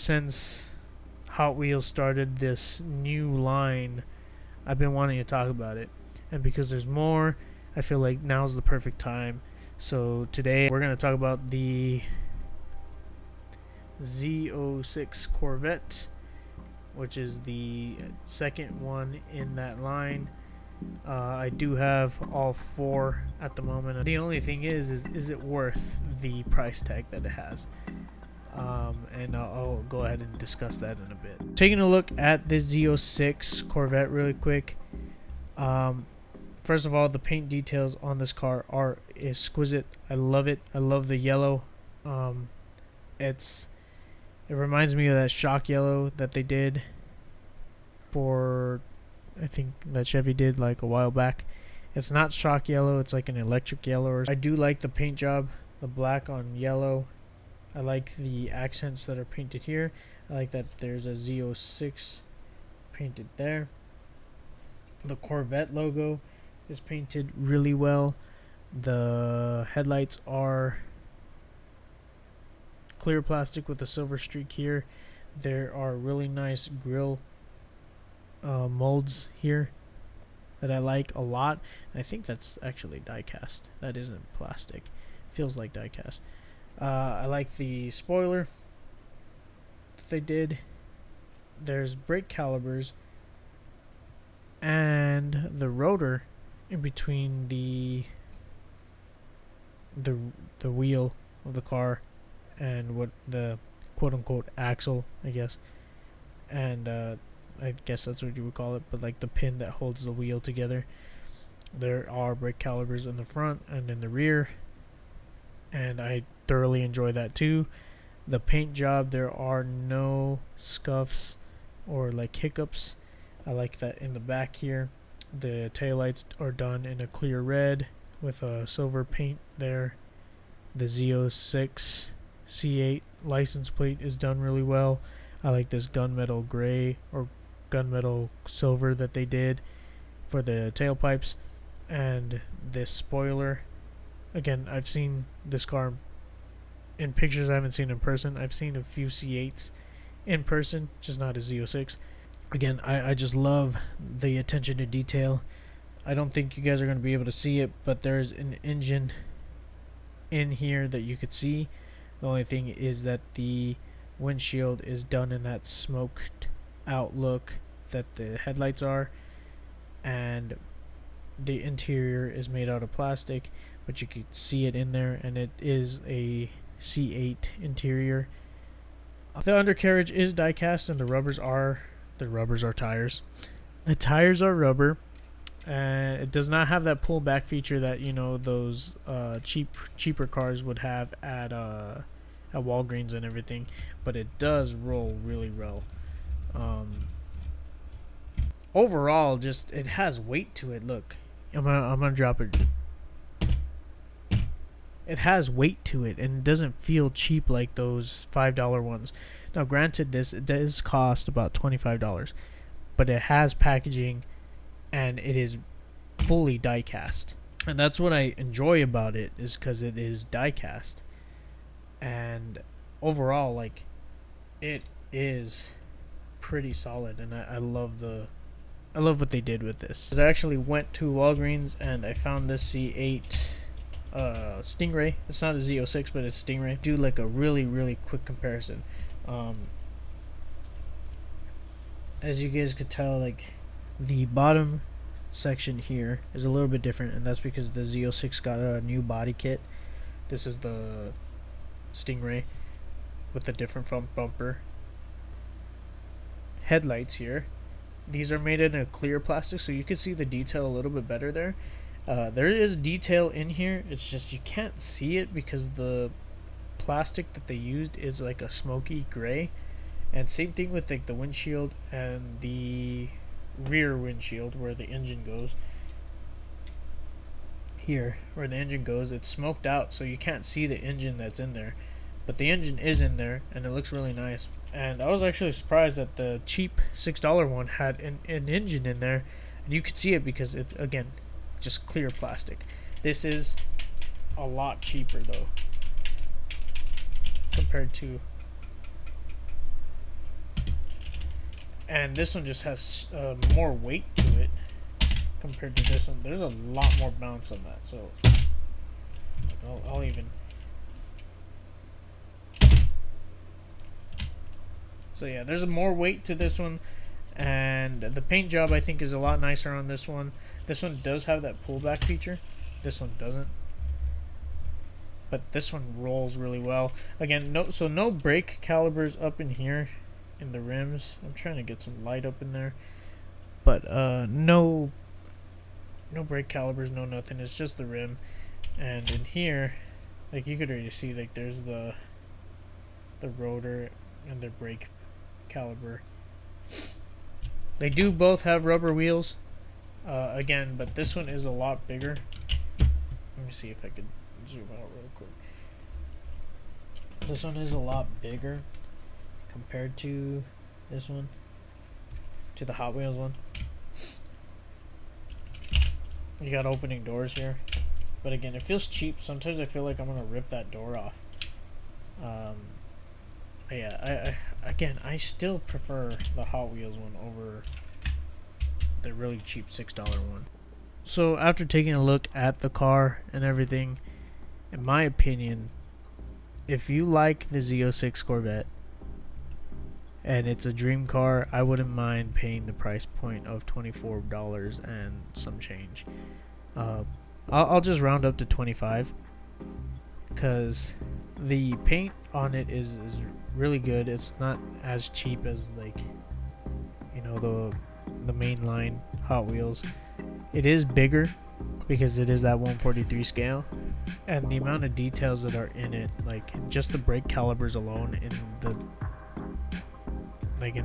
Since Hot Wheels started this new line, I've been wanting to talk about it, and because there's more, I feel like now's the perfect time. So today we're going to talk about the Z06 Corvette, which is the second one in that line. I do have all four at the moment. The only thing is it worth the price tag that it has? And I'll go ahead and discuss that in a bit. Taking a look at the Z06 Corvette really quick. First of all, the paint details on this car are exquisite. I love it. I love the yellow. It reminds me of that shock yellow that they did for, I think that Chevy did like a while back. It's not shock yellow, it's like an electric yellow. I do like the paint job, the black on yellow. I like the accents that are painted here. I like that there's a Z06 painted there. The Corvette logo is painted really well. The headlights are clear plastic with a silver streak here. There are really nice grille molds here that I like a lot. I think that's actually die cast. That isn't plastic. Feels like die cast. I like the spoiler that they did. There's brake calipers and the rotor in between the wheel of the car and what the quote-unquote axle, I guess, and I guess that's what you would call it, but like the pin that holds the wheel together. There are brake calipers in the front and in the rear, and I thoroughly enjoy that too. The paint job, there are no scuffs or like hiccups. I like that in the back here. The taillights are done in a clear red with a silver paint there. The Z06 C8 license plate is done really well. I like this gunmetal gray or gunmetal silver that they did for the tailpipes. And this spoiler, again, I've seen this car in pictures. I haven't seen it in person. I've seen a few C8s in person, just not a Z06. Again, I just love the attention to detail. I don't think you guys are going to be able to see it, but there's an engine in here that you could see. The only thing is that the windshield is done in that smoked out look that the headlights are, and the interior is made out of plastic, but you could see it in there, and it is a C8 interior. The undercarriage is die cast, and the rubbers are tires. The tires are rubber, and it does not have that pull back feature that those cheaper cars would have at Walgreens and everything, but it does roll really well. Overall, just it has weight to it. Look, I'm gonna drop it. It has weight to it, and it doesn't feel cheap like those $5 ones. Now, granted, this does cost about $25, but it has packaging, and it is fully die cast, and that's what I enjoy about it, is because it is die cast. And overall, like, it is pretty solid, and I love what they did with this. I actually went to Walgreens and I found this C8 Stingray. It's not a Z06, but it's Stingray. Do like a really quick comparison. As you guys could tell, like, the bottom section here is a little bit different, and that's because the Z06 got a new body kit. This is the Stingray with a different front bumper. Headlights here, these are made in a clear plastic, so you can see the detail a little bit better there. There is detail in here, it's just you can't see it because the plastic that they used is like a smoky gray. And same thing with like the windshield and the rear windshield where the engine goes. Here where the engine goes, it's smoked out, so you can't see the engine that's in there, but the engine is in there and it looks really nice. And I was actually surprised that the cheap $6 one had an engine in there, and you could see it because it's, again, just clear plastic. This is a lot cheaper though compared to and this one just has more weight to it compared to this one. There's a lot more bounce on that, so I'll even. So yeah, there's more weight to this one, and the paint job I think is a lot nicer on this one. This one does have that pullback feature. This one doesn't. But this one rolls really well. Again, no brake calibers up in here in the rims. I'm trying to get some light up in there. But no brake calibers, no nothing. It's just the rim. And in here, like you could already see, like there's the rotor and the brake caliber. They do both have rubber wheels. Again, but this one is a lot bigger. Let me see if I could zoom out real quick. This one is a lot bigger compared to this one, to the Hot Wheels one. You got opening doors here, but again, it feels cheap. Sometimes I feel like I'm gonna rip that door off. But yeah, I still prefer the Hot Wheels one over the really cheap $6 one. So after taking a look at the car and everything, in my opinion, if you like the Z06 Corvette and it's a dream car, I wouldn't mind paying the price point of $24 and some change. I'll just round up to 25 because the paint on it is really good. It's not as cheap as, like, you know, the mainline Hot Wheels. It is bigger because it is that 143 scale, and the amount of details that are in it, like just the brake calibers alone in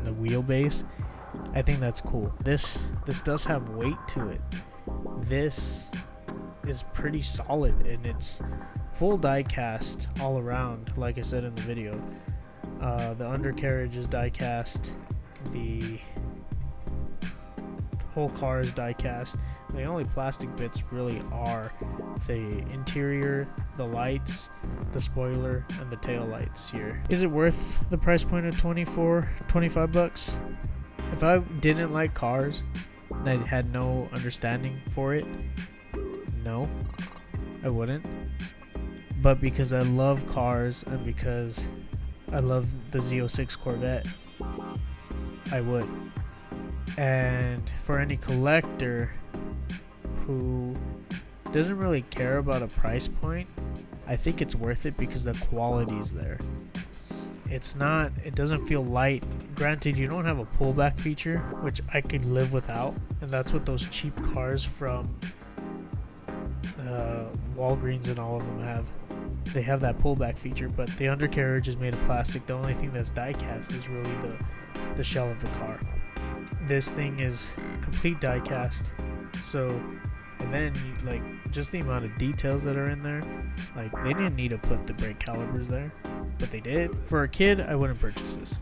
the wheelbase, I think that's cool. This does have weight to it. This is pretty solid, and it's full die cast all around, like I said in the video. The undercarriage is die cast. The whole car is die cast. The only plastic bits really are the interior, the lights, the spoiler, and the tail lights here. Is it worth the price point of 25 bucks? If I didn't like cars and I had no understanding for it, no, I wouldn't. But because I love cars and because I love the Z06 Corvette, I would. And for any collector who doesn't really care about a price point, I think it's worth it because the quality's there. It doesn't feel light. Granted, you don't have a pullback feature, which I could live without, and that's what those cheap cars from Walgreens and all of them have. They have that pullback feature, but the undercarriage is made of plastic. The only thing that's die cast is really the shell of the car. This thing is complete die cast. So, and then like just the amount of details that are in there, like they didn't need to put the brake calibers there, but they did. For a kid, I wouldn't purchase this,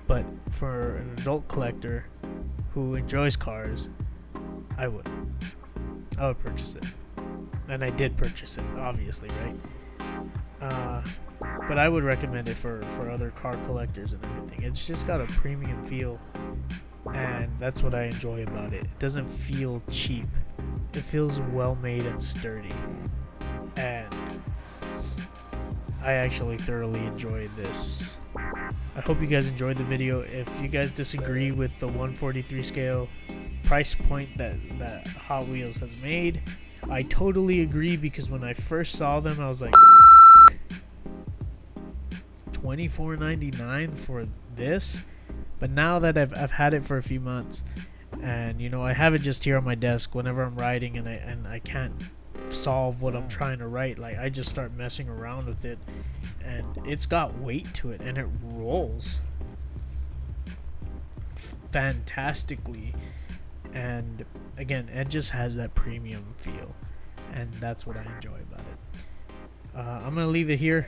but for an adult collector who enjoys cars, I would purchase it, and I did purchase it, obviously, right? But I would recommend it for other car collectors and everything. It's just got a premium feel, and that's what I enjoy about it. It doesn't feel cheap. It feels well made and sturdy, and I actually thoroughly enjoyed this. I hope you guys enjoyed the video. If you guys disagree with the 143 scale price point that Hot Wheels has made, I totally agree, because when I first saw them, I was like, $24.99 for this? But now that I've had it for a few months, and you know, I have it just here on my desk whenever I'm writing and I can't solve what I'm trying to write, like I just start messing around with it, and it's got weight to it, and it rolls fantastically. And again, it just has that premium feel, and that's what I enjoy about it. I'm gonna leave it here.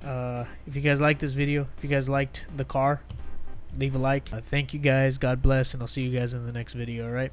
If you guys like this video, if you guys liked the car, leave a like. Thank you guys, God bless, and I'll see you guys in the next video. Alright.